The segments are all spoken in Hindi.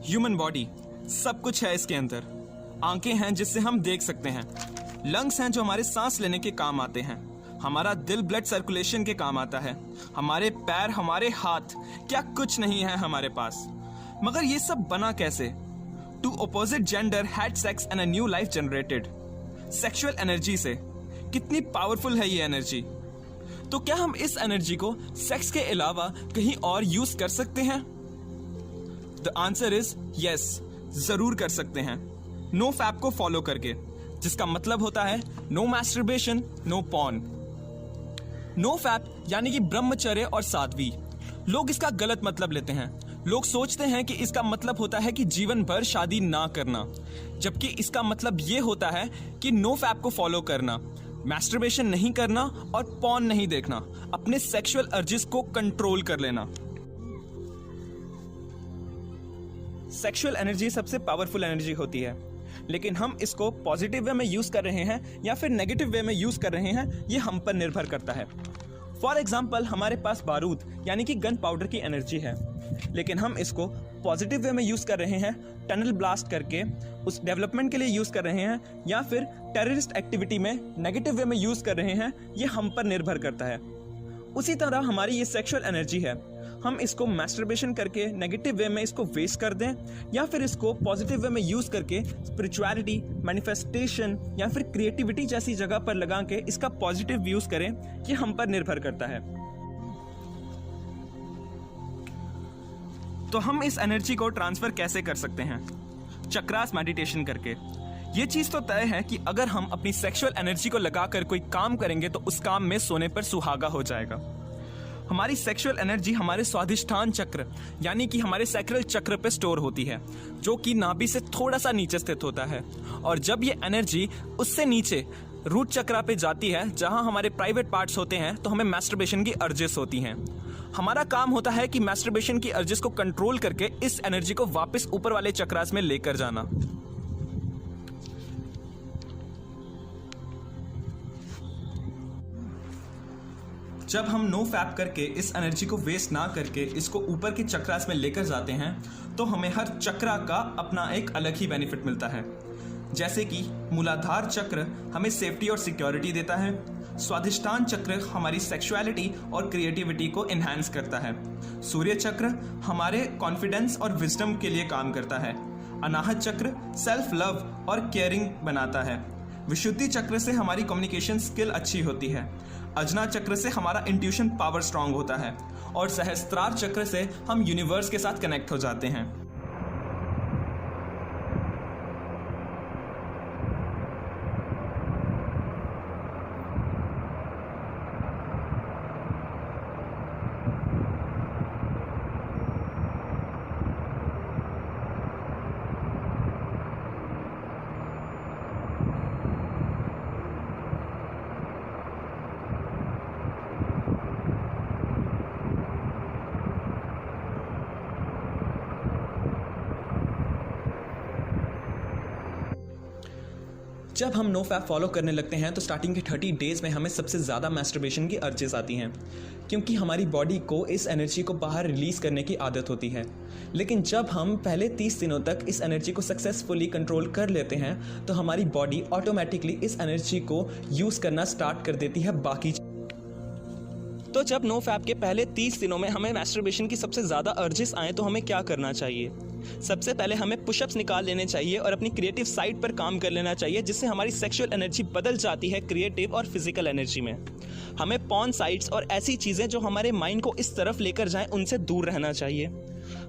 ह्यूमन बॉडी, सब कुछ है इसके अंदर। आंखें हैं जिससे हम देख सकते हैं, लंग्स हैं जो हमारे सांस लेने के काम आते हैं, हमारा दिल ब्लड सर्कुलेशन के काम आता है, हमारे पैर, हमारे हाथ, क्या कुछ नहीं है हमारे पास। मगर ये सब बना कैसे? Two opposite gender had sex and a new life generated. Sexual energy से। कितनी पावरफुल है ये एनर्जी। तो क्या हम इस एनर्जी को सेक्स के अलावा कहीं और यूज कर सकते हैं? द आंसर इज यस, जरूर कर सकते हैं। नो फैप को फॉलो करके, जिसका मतलब होता है no masturbation, no porn. No fap यानी कि ब्रह्मचर्य और साध्वी। लोग इसका गलत मतलब लेते हैं। लोग सोचते हैं कि इसका मतलब होता है कि जीवन भर शादी ना करना, जबकि इसका मतलब यह होता है कि नो फैप को फॉलो करना, मैस्टरबेशन नहीं करना और पॉर्न नहीं देखना, अपने सेक्सुअल अर्जिस को कंट्रोल कर लेना। सेक्सुअल एनर्जी सबसे पावरफुल एनर्जी होती है, लेकिन हम इसको पॉजिटिव वे में यूज कर रहे हैं या फिर नेगेटिव वे में यूज कर रहे हैं, ये हम पर निर्भर करता है। फॉर एग्जाम्पल, हमारे पास बारूद यानी कि गन पाउडर की एनर्जी है, लेकिन हम इसको पॉजिटिव वे में यूज कर रहे हैं, टनल ब्लास्ट करके उस डेवलपमेंट के लिए यूज कर रहे हैं, या फिर टेररिस्ट एक्टिविटी में नेगेटिव वे में यूज कर रहे हैं, ये हम पर निर्भर करता है। उसी तरह हमारी ये सेक्सुअल एनर्जी है, हम इसको मैस्टरबेशन करके नेगेटिव वे में इसको वेस्ट कर दें, या फिर इसको पॉजिटिव वे में यूज करके स्पिरिचुअलिटी, मैनिफेस्टेशन या फिर क्रिएटिविटी जैसी जगह पर लगा के इसका पॉजिटिव यूज करें, ये हम पर निर्भर करता है। तो हम इस एनर्जी को ट्रांसफर कैसे कर सकते हैं? चक्रास मेडिटेशन करके। ये चीज तो तय है कि अगर हम अपनी सेक्सुअल एनर्जी को लगाकर कोई काम करेंगे तो उस काम में सोने पर सुहागा हो जाएगा। हमारी सेक्सुअल एनर्जी हमारे स्वाधिष्ठान चक्र यानी कि हमारे सैक्रल चक्र पे स्टोर होती है, जो कि नाभि से थोड़ा सा नीचे स्थित होता है। और जब ये एनर्जी उससे नीचे रूट चक्रा पे जाती है, जहां हमारे प्राइवेट पार्ट्स होते हैं, तो हमें मैस्टरबेशन की अर्जेस होती हैं। हमारा काम होता है कि मैस्टरबेशन की अर्जेस को कंट्रोल करके इस एनर्जी को वापस ऊपर वाले चक्रास में लेकर जाना। जब हम नो फैप करके इस एनर्जी को वेस्ट ना करके इसको ऊपर के चक्रास में लेकर जाते हैं, तो हमें हर चक्रा का अपना एक अलग ही बेनिफिट मिलता है। जैसे कि मूलाधार चक्र हमें सेफ्टी और सिक्योरिटी देता है, स्वाधिष्ठान चक्र हमारी सेक्सुअलिटी और क्रिएटिविटी को एनहांस करता है, सूर्य चक्र हमारे कॉन्फिडेंस और विजडम के लिए काम करता है, अनाहत चक्र सेल्फ लव और केयरिंग बनाता है, विशुद्धि चक्र से हमारी कम्युनिकेशन स्किल अच्छी होती है, अजना चक्र से हमारा इंट्यूशन पावर स्ट्रांग होता है, और सहस्त्रार चक्र से हम यूनिवर्स के साथ कनेक्ट हो जाते हैं। जब हम नो फैप फॉलो करने लगते हैं तो स्टार्टिंग के 30 डेज में हमें सबसे ज़्यादा मैस्टरबेशन की अर्जेस आती हैं, क्योंकि हमारी बॉडी को इस एनर्जी को बाहर रिलीज़ करने की आदत होती है। लेकिन जब हम पहले 30 दिनों तक इस एनर्जी को सक्सेसफुली कंट्रोल कर लेते हैं, तो हमारी बॉडी ऑटोमेटिकली इस एनर्जी को यूज़ करना स्टार्ट कर देती है बाकी। तो जब नो फैप के पहले 30 दिनों में हमें मैस्टरबेशन की सबसे ज़्यादा अर्जेस आए, तो हमें क्या करना चाहिए? सबसे पहले हमें पुशअप्स निकाल लेने चाहिए और अपनी क्रिएटिव साइड पर काम कर लेना चाहिए, जिससे हमारी सेक्सुअल एनर्जी बदल जाती है क्रिएटिव और फिजिकल एनर्जी में। हमें पॉर्न साइट्स और ऐसी चीज़ें जो हमारे माइंड को इस तरफ लेकर जाएं, उनसे दूर रहना चाहिए।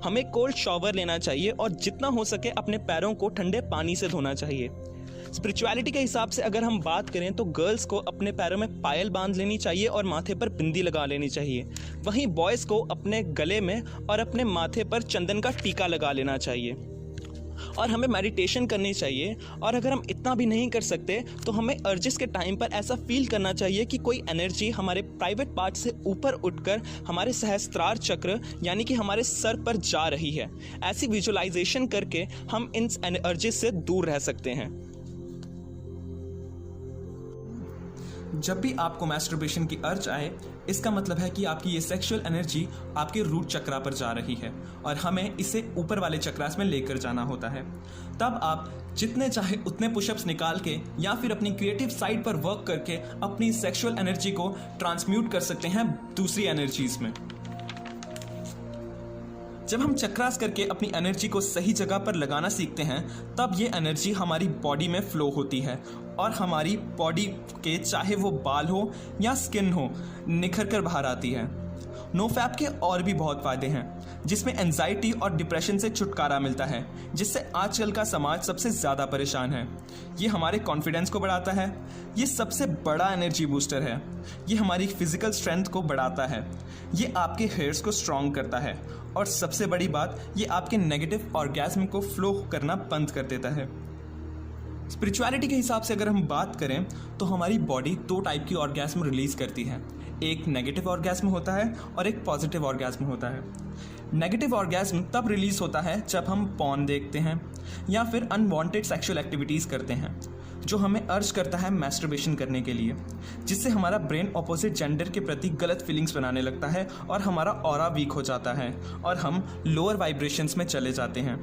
हमें कोल्ड शॉवर लेना चाहिए और जितना हो सके अपने पैरों को ठंडे पानी से धोना चाहिए। स्पिरिचुअलिटी के हिसाब से अगर हम बात करें तो गर्ल्स को अपने पैरों में पायल बांध लेनी चाहिए और माथे पर बिंदी लगा लेनी चाहिए। वहीं बॉयज़ को अपने गले में और अपने माथे पर चंदन का टीका लगा लेना चाहिए। और हमें मेडिटेशन करनी चाहिए। और अगर हम इतना भी नहीं कर सकते तो हमें अर्जिस के टाइम पर ऐसा फील करना चाहिए कि कोई एनर्जी हमारे प्राइवेट पार्ट से ऊपर उठकर हमारे सहस्त्रार चक्र यानी कि हमारे सर पर जा रही है। ऐसी विजुअलाइजेशन करके हम इन अर्जिस से दूर रह सकते हैं। जब भी आपको मैस्टरबेशन की अर्ज आए, इसका मतलब है कि आपकी ये सेक्सुअल एनर्जी आपके रूट चक्रा पर जा रही है और हमें इसे ऊपर वाले चक्रास में लेकर जाना होता है। तब आप जितने चाहे उतने पुशअप्स निकाल के या फिर अपनी क्रिएटिव साइड पर वर्क करके अपनी सेक्सुअल एनर्जी को ट्रांसम्यूट कर सकते हैं दूसरी एनर्जीज में। जब हम चक्रास करके अपनी एनर्जी को सही जगह पर लगाना सीखते हैं, तब ये एनर्जी हमारी बॉडी में फ्लो होती है और हमारी बॉडी के चाहे वो बाल हो या स्किन हो निखर कर बाहर आती है। नोफैप के और भी बहुत फायदे हैं, जिसमें एंजाइटी और डिप्रेशन से छुटकारा मिलता है, जिससे आजकल का समाज सबसे ज़्यादा परेशान है। ये हमारे कॉन्फिडेंस को बढ़ाता है, ये सबसे बड़ा एनर्जी बूस्टर है, ये हमारी फिजिकल स्ट्रेंथ को बढ़ाता है, ये आपके हेयर्स को स्ट्रॉन्ग करता है और सबसे बड़ी बात, ये आपके नेगेटिव ऑर्गेज्म को फ्लो करना बंद कर देता है। स्पिरिचुअलिटी के हिसाब से अगर हम बात करें तो हमारी बॉडी 2 टाइप की ऑर्गेज्म रिलीज करती है। एक नेगेटिव ऑर्गेज्म होता है और एक पॉजिटिव ऑर्गेज्म होता है। नेगेटिव ऑर्गेज्म तब रिलीज होता है जब हम पॉर्न देखते हैं या फिर अनवांटेड सेक्सुअल एक्टिविटीज़ करते हैं, जो हमें अर्ज करता है मैस्टरबेशन करने के लिए, जिससे हमारा ब्रेन ऑपोजिट जेंडर के प्रति गलत फीलिंग्स बनाने लगता है और हमारा ऑरा वीक हो जाता है और हम लोअर वाइब्रेशंस में चले जाते हैं।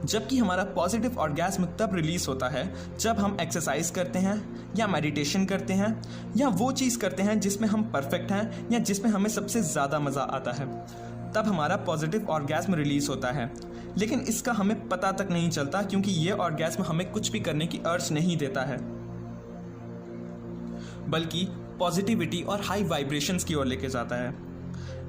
जबकि हमारा पॉजिटिव ऑर्गेज्म तब रिलीज होता है जब हम एक्सरसाइज करते हैं या मेडिटेशन करते हैं या वो चीज़ करते हैं जिसमें हम परफेक्ट हैं या जिसमें हमें सबसे ज़्यादा मज़ा आता है, तब हमारा पॉजिटिव ऑर्गेज्म रिलीज होता है। लेकिन इसका हमें पता तक नहीं चलता, क्योंकि ये ऑर्गेज्म हमें कुछ भी करने की अर्ज नहीं देता है, बल्कि पॉजिटिविटी और हाई वाइब्रेशंस की ओर लेके जाता है।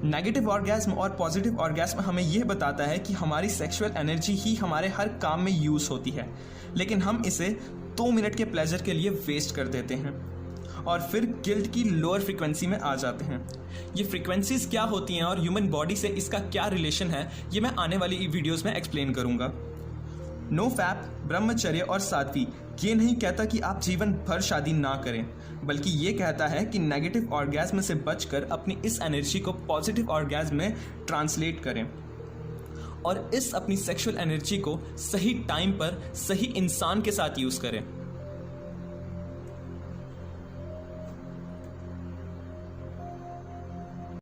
नेगेटिव ऑर्गेज्म और पॉजिटिव ऑर्गेज्म हमें यह बताता है कि हमारी सेक्सुअल एनर्जी ही हमारे हर काम में यूज़ होती है, लेकिन हम इसे 2 मिनट के प्लेजर के लिए वेस्ट कर देते हैं और फिर गिल्ट की लोअर फ्रीक्वेंसी में आ जाते हैं। ये फ्रीक्वेंसीज क्या होती हैं और ह्यूमन बॉडी से इसका क्या रिलेशन है, ये मैं आने वाली वीडियोस में एक्सप्लेन करूंगा। नो फैप, ब्रह्मचर्य और साध्वी ये नहीं कहता कि आप जीवन भर शादी ना करें, बल्कि ये कहता है कि नेगेटिव ऑर्गेज्म से बचकर अपनी इस एनर्जी को पॉजिटिव ऑर्गेज्म में ट्रांसलेट करें और इस अपनी सेक्सुअल एनर्जी को सही टाइम पर सही इंसान के साथ यूज़ करें।